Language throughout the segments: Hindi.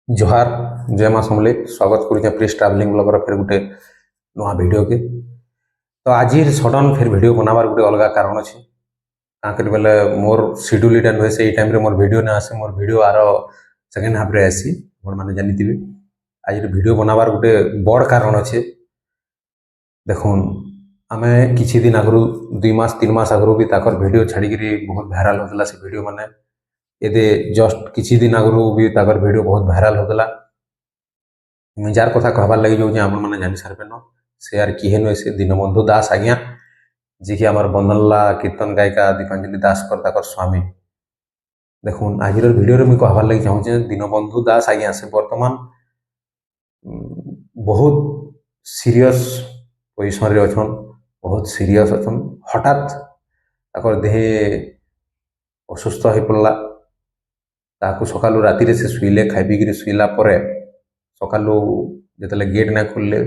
जोहार जय माँ समले स्वागत करुचे प्रिस ट्रावेलिंग ब्लॉगर फिर गोटे नुआ वीडियो के। तो आज सडन फिर वीडियो बनाबार गोटे अलग कारण अच्छे काकर बेले मोर शेड्यूल इटा नुहे से टाइम मोर वीडियो ना आसे मोर वीडियो आर सेकेंड हाफ रे आसी मैंने जानी आज वीडियो बनाबार गोटे बड़ कारण अच्छे। देखुन आमे किछि दिन आगु 2 मास 3 मास आगु भी ताकर वीडियो छाड़ी बहुत भाइराल होता से वीडियो माने ये जस्ट किछि दिन आगु भी ताकर वीडियो बहुत भाइराल होता। मुझे जार कथा कहबार लगे जाऊँ आपण मैंने जानी सारे न से यार किए नुहे से दीनबंधु दास आज्ञा जी कि आम बंदनला कीर्तन गायिका दीपांजलि दास स्वामी। देखुन आज भिडियो मुझे कहबार लगे चाहूँचे दीनबंधु दास आज्ञा से बर्तमान बहुत सीरियस पोजिशन रे अच्छन, बहुत सीरियस अच्छन। हठात ताकर देह असुस्थ हो पड़ा ताकू सकालू राति से शुइले खाई पी शुइला सकालू जो गेट ना खोलले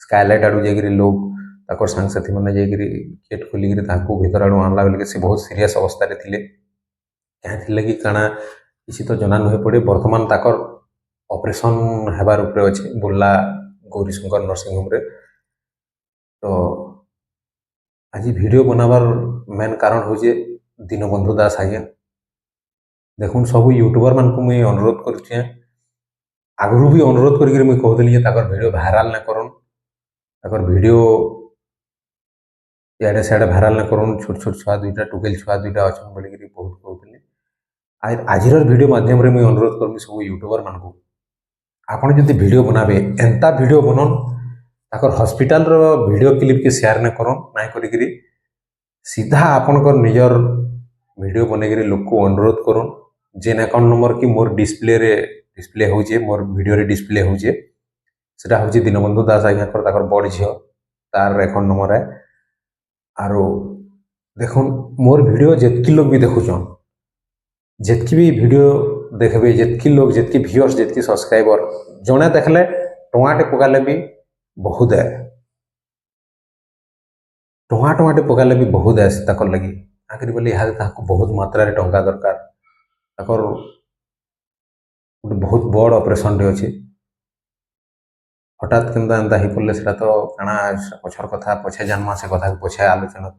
स्काईलाइट आड़ू जाकि लोग ताकर सांगसाथी मैंने जाकि गेट खोलिक भीतर आड़ू आणला बेल से बहुत सीरियस अवस्था थे क्या कि काଣା किसी तो जना नुहे पड़े बर्तमान ताकर ऑपरेशन हेबार उपरे अच्छे बुर्ला गौरीशंकर नर्सिंग होम रे। तो आज वीडियो बनाबार मेन कारण हूँ दीनबंधु दास आज्ञा। देखुन सब यूट्यूबर मान को मुझे अनुरोध करुचे आगु भी अनुरोध करी मुझे कहली वीडियो भाइराल ना करन वीडियो इे सियाड़े भाइराल ना करन छोट छोट छुआ दुईटा टुकेल छुआ दुईटा अच्छन बोलिक बहुत कहते। आज वीडियो माध्यम मुझे अनुरोध करमी सब यूट्यूबर मान को आपड़ जब वीडियो बनाबे एंता वीडियो बनन ताकर हॉस्पिटल रो वीडियो क्लिप के शेयर ना करन ना करी सीधा आपणकर निजर वीडियो बनई लोक को अनुरोध करन जेन अकाउंट नंबर कि मोर डिस्प्ले होचे मोर वीडियो रे डिस्प्ले होचे सेटा होचे दीनबंधु दास आज्ञा ताकर बड़ झील तार अकाउंट नंबर है। आरो देखुन मोर वीडियो जितकी लोग भी देखुचन जितकी भी वीडियो देखबे जितकी लोग जितकी व्यूअर्स जितकी सब्सक्राइबर जड़े देखले टमाटे पकाले भी बहुत है टमाटे पकाले भी बहुत है ताकर लगी आखिर बोले यहाँ बहुत मात्रा टंका दरकार ताकर बहुत बड़ ऑपरेशन रे अच्छे हठात केनता एंता ही पड़े से तो काଣା पछर कथा पछे जानमा से कथा पछे आलोचना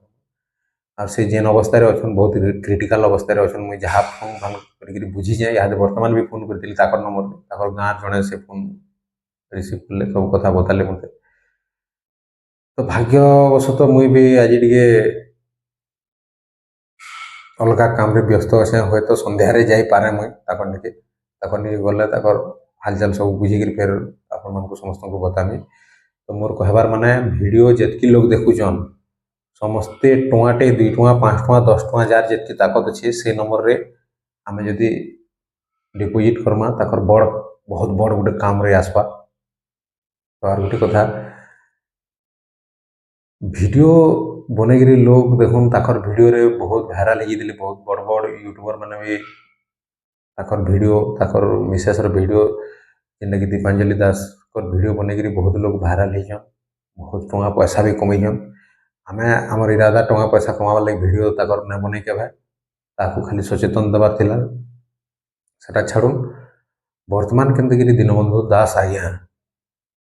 और से जेन अवस्था अच्छन बहुत क्रिटिकल अवस्था अच्छन मुझे जहाँ फोन फान कर बुझी जाए यहाँ बर्तमान भी फोन करी नंबर गाँव जड़े से फोन रिसीव कले सब कथा बताले मत। तो भाग्यवशत मुई भी आज टे अलग काम रे व्यस्त अच्छे हे तो सन्धारे जापे मुझे गले हालचाल सब बुझिक फिर आपण समस्त को बतामी। तो मोर कहबार माने वीडियो जितकी लोग देखुचन समस्ते टमाटे 2 टଙ୍କା 5 टଙ୍କା 10 टଙ୍କା जार जितकी ताकत अच्छे से नंबर रे आमे जदि डिपोजिट करमा ताकर बड़ बहुत बड़ गोटे काम रे आसपा। तो आर गोटे कथा वीडियो बनई लोग देखुन ताकर वीडियो रे बहुत भाइराल हो बहुत बड़ बड़ यूट्यूबर मैंने भी ताकर वीडियो ताकर मिसेस वीडियो जेनटा कि दीपांजलि दास वीडियो बनई बहुत लोग भाइराल होन बहुत टଙ୍କା पैसा भी कमईन आमे आमर इरादा टଙ୍କା पैसा कमाबार लगे वीडियो ताकर ना बनई के ताकू खाली सचेतन देवार थिला सेटा छाड़ुन बर्तमान केनता दीनबंधु दास आज्ञा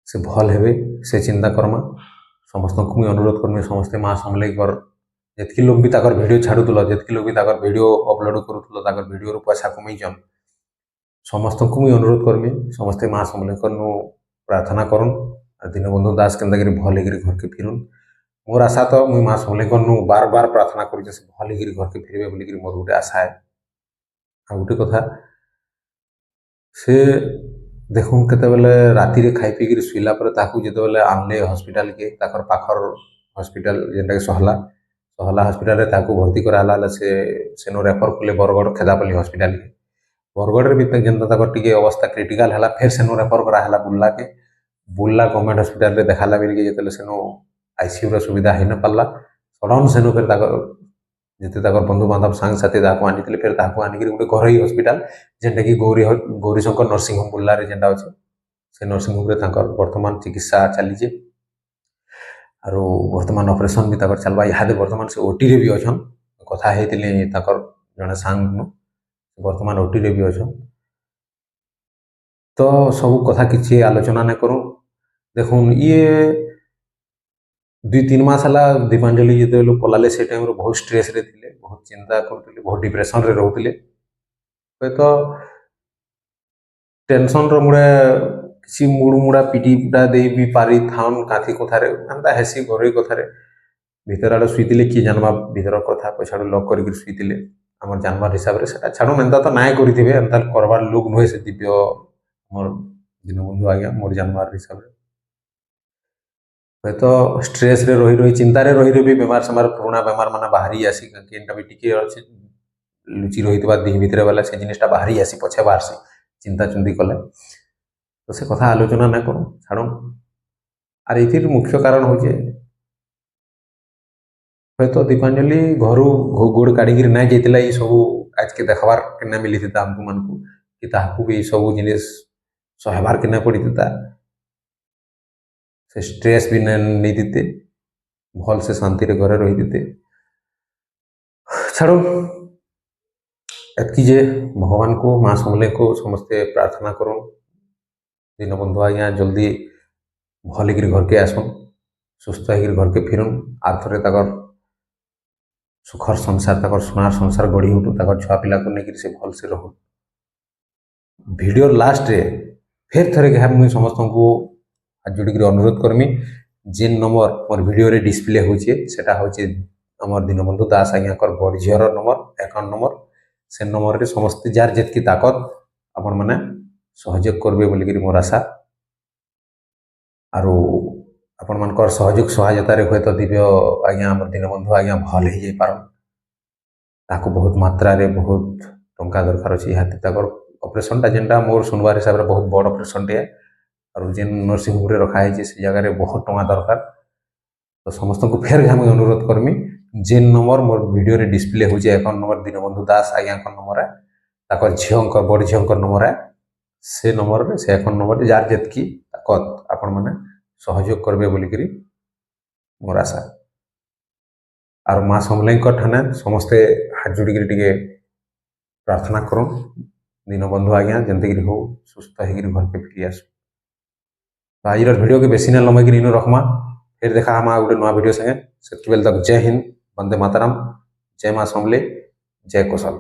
से भल हेबे से चिंता करमा समस्त को मुझे अनुरोध करमी समस्ते माँ समलेकर जितकी लोग भी ताकर वीडियो छाड़ुल जितकी लोग भी ताकर वीडियो अपलोड करुल ताकर वीडियो पैसा कमईचन समस्त को मुझे अनुरोध करमी समस्ते माँ समलेकर नु प्रार्थना करन दीनबंधु दास केनता भल हो घर के फिरुन। मोर आशा तो मुझे माँ समलेकर नु बार बार प्रार्थना कर भल हो घर के फिरबे बोलिक मोर गोटे आशा है। आ गोटे कथा से देखुन केतेबेले राति रे खाई पी शुइला जितेबले आनले हॉस्पिटल के ताकर पाखर हॉस्पिटल जेनटा सहला सहला हॉस्पिटल रे ताकू भर्ती कराला से सेनो रेफर कले बरगढ़ खेदापल्ली हॉस्पिटल के बरगढ़ भी जेनता ताकर टिके अवस्था क्रिटिकल है फिर सेनो रेफर कराला बुर्ला के बुर्ला गवर्नमेंट हॉस्पिटल रे देखाला बेल के सेनो आईसीयू रे सुविधा हो न पाला सडन सेनो फिर जिते बंधु बांधव सांग साथी आनी फिर आनिक गोटे घर हॉस्पिटल जेनटा कि गौरीशंकर नर्सिंग होम बुर्ला रे जेनटा अच्छे से नर्सिंग होम रे वर्तमान चिकित्सा चलीजे आर वर्तमान ऑपरेशन भी चलवा यहाँ बर्तमान से ओटी रे भी अच्छन कथा जड़े सांग वर्तमान ओटी रे भी अच्छन। ତ ସବୁ କଥା କିଛି ଆଲୋଚନା ନାଇଁ କରୁ। ଦେଖୁନ୍ ଇଏ 2-3 ମାସ ହେଲା ଦୀପାଞ୍ଜଳି ଯେତେବେଳେ ପଲାଲେ ସେ ଟାଇମ୍ରେ ବହୁତ ଷ୍ଟ୍ରେସ୍ରେ ଥିଲେ, ବହୁତ ଚିନ୍ତା କରୁଥିଲେ, ବହୁତ ଡିପ୍ରେସନ୍ରେ ରହୁଥିଲେ। ହୁଏତ ଟେନସନ୍ର ମୁଡ଼େ କିଛି ମୁଡ଼ା ପିଟି ପୁଟା ଦେଇ ବି ପାରିଥାନ୍ କାଥି କଥାରେ ଏନ୍ତା ହେସି ଘରୋଇ କଥାରେ। ଭିତର ଆଡ଼େ ଶୁଇଥିଲେ କିଏ ଜାନ୍ବା ଭିତର କଥା ପଛଆଡ଼ୁ ଲକ୍ କରିକିରି ଶୁଇଥିଲେ ଆମର ଜାନ୍ବାର୍ ହିସାବରେ। ସେଟା ଛାଡ଼ୁନ୍, ଏନ୍ତା ତ ନାଇଁ କରିଥିବେ, ଏନ୍ତା କରବାର୍ ଲୋକ୍ ନୁହେଁ ସେ ଦିବ୍ୟ ମୋର ଦୀନବନ୍ଧୁ ଆଜ୍ଞା ମୋର ଜାନ୍ବାର୍ ହିସାବରେ। ହୁଏତ ଷ୍ଟ୍ରେସ୍ରେ ରହି ରହି ଚିନ୍ତାରେ ରହି ରହି ବି ବେମାର ସେମାର ପୁରୁଣା ବେମାର ମାନେ ବାହାରି ଆସି କେନ୍ଟା ବି ଟିକେ ଅଛି ଲୁଚି ରହିଥିବା ଦିହି ଭିତରେ ବେଲେ ସେ ଜିନିଷଟା ବାହାରି ଆସି ପଛେ ବାହାରସି ଚିନ୍ତା ଚୁନ୍ତି କଲେ। ତ ସେ କଥା ଆଲୋଚନା ନାଇଁ କରୁ, ଛାଡ଼ୁନ୍। ଆର୍ ଏଥିର୍ ମୁଖ୍ୟ କାରଣ ହଉଛେ ହୁଏତ ଦୀପାଞ୍ଜଳି ଘରୁ ଗୋଡ଼ କାଢ଼ିକିରି ନାଇଁ ଯାଇଥିଲା ଇ ସବୁ ଆଜକେ ଦେଖ୍ବାର୍ କେ ନାଇଁ ମିଲିଥିତା ଆମକୁ ମାନଙ୍କୁ, କି ତାହାକୁ ବି ଇ ସବୁ ଜିନିଷ୍ ସହେବାର୍ କେ ନାଇଁ ପଡ଼ିଥିତା। ସେ ଷ୍ଟ୍ରେସ୍ ବି ନାଇଁ ନେଇଥିତେ, ଭଲସେ ଶାନ୍ତିରେ ଘରେ ରହିଥିତେ। ଛାଡ଼ୁନ୍, ଏତ୍କି ଯେ ଭଗବାନଙ୍କୁ ମା ସମଲେଇଙ୍କୁ ସମସ୍ତେ ପ୍ରାର୍ଥନା କରୁନ୍ ଦୀନବନ୍ଧୁ ଆଜ୍ଞା ଜଲ୍ଦି ଭଲ୍ ହେଇକିରି ଘରକେ ଆସୁନ୍, ସୁସ୍ଥ ହେଇକିରି ଘରକେ ଫିରୁନ୍, ଆର୍ ଥରେ ତାକର୍ ସୁଖର ସଂସାର ତାକର୍ ସୁନାର ସଂସାର ଗଢ଼ି ଉଠୁ, ତାକର୍ ଛୁଆ ପିଲାକୁ ନେଇକିରି ସେ ଭଲସେ ରହୁ। ଭିଡ଼ିଓ ଲାଷ୍ଟରେ ଫେର୍ ଥରେ ଘାଏ ମୁଇଁ ସମସ୍ତଙ୍କୁ ହାତ ଯୋଡ଼ିକିରି ଅନୁରୋଧ କରମି, ଯେନ୍ ନମ୍ବର ମୋର ଭିଡ଼ିଓରେ ଡିସପ୍ଲେ ହଉଛେ ସେଟା ହଉଛେ আমার দীনবন্ধু দাস আজ্ঞাকর বড় ঝিওর নম্বর, আকাউন্ট নম্বর। ସେ ନମ୍ବରରେ ସମସ୍ତେ ଯାହାର ଯେତିକି ତାକତ ଆପଣମାନେ ସହଯୋଗ କରିବେ ବୋଲିକିରି ମୋର ଆଶା। ଆରୁ ଆପଣମାନଙ୍କର ସହଯୋଗ ସହାୟତାରେ ହୁଏତ ଦିବ୍ୟ ଆଜ୍ଞା ଆମର ଦୀନବନ୍ଧୁ ଆଜ୍ଞା ଭଲ ହେଇଯାଇପାରନ୍। ତାକୁ ବହୁତ ମାତ୍ରାରେ ବହୁତ ଟଙ୍କା ଦରକାର ଅଛି। ଇହାତି ତାକର ଅପରେସନଟା ଯେନ୍ଟା ମୋର ଶୁଣବାର୍ ହିସାବରେ ବହୁତ ବଡ଼ ଅପରେସନଟିଏ, ଆଉ ଯେନ୍ ନର୍ସିଂ ହୋମ୍ରେ ରଖା ହେଇଛି ସେ ଜାଗାରେ ବହୁତ ଟଙ୍କା ଦରକାର। ତ ସମସ୍ତଙ୍କୁ ଫେର୍ ଘାଏ ମୁଇଁ ଅନୁରୋଧ କରମି, ଯେନ୍ ନମ୍ବର ମୋର ଭିଡ଼ିଓରେ ଡିସପ୍ଲେ ହଉଛେ ଆକାଉଣ୍ଟ ନମ୍ବର ଦୀନବନ୍ଧୁ ଦାସ ଆଜ୍ଞାଙ୍କ ନମ୍ବରରେ, ତାକର ଝିଅଙ୍କ ବଡ଼ ଝିଅଙ୍କ ନମ୍ବରରେ, ସେ ନମ୍ବରରେ ସେ ଆକାଉଣ୍ଟ ନମ୍ବରରେ ଯାହାର ଯେତିକି ତାକତ ଆପଣମାନେ ସହଯୋଗ କରିବେ ବୋଲିକିରି ମୋର ଆଶା। ଆର୍ ମା ସମଲେଇଙ୍କ ଠାନେ ସମସ୍ତେ ହାତ ଯୋଡ଼ିକିରି ଟିକେ ପ୍ରାର୍ଥନା କରୁନ୍ ଦୀନବନ୍ଧୁ ଆଜ୍ଞା ଯେନ୍ତିକିରି ହଉ ସୁସ୍ଥ ହେଇକିରି ଘରକେ ଫେରି ଆସୁ। ତ ଆଜିର ଭିଡ଼ିଓକେ ବେଶୀ ନାଇଁ ଲମ୍ବେଇକିରି ଇନୁ ରଖ୍ମା, ଫେର୍ ଦେଖା ହେମା ଗୋଟେ ନୂଆ ଭିଡ଼ିଓ ସାଙ୍ଗେ। ସେତ୍କି ବେଲେ ତକ୍ ଜୟ ହିନ୍ଦ, ବନ୍ଦେ ମାତରମ୍, ଜୟ ମା ସମଲେଇ, ଜୟ କୋଶଲ।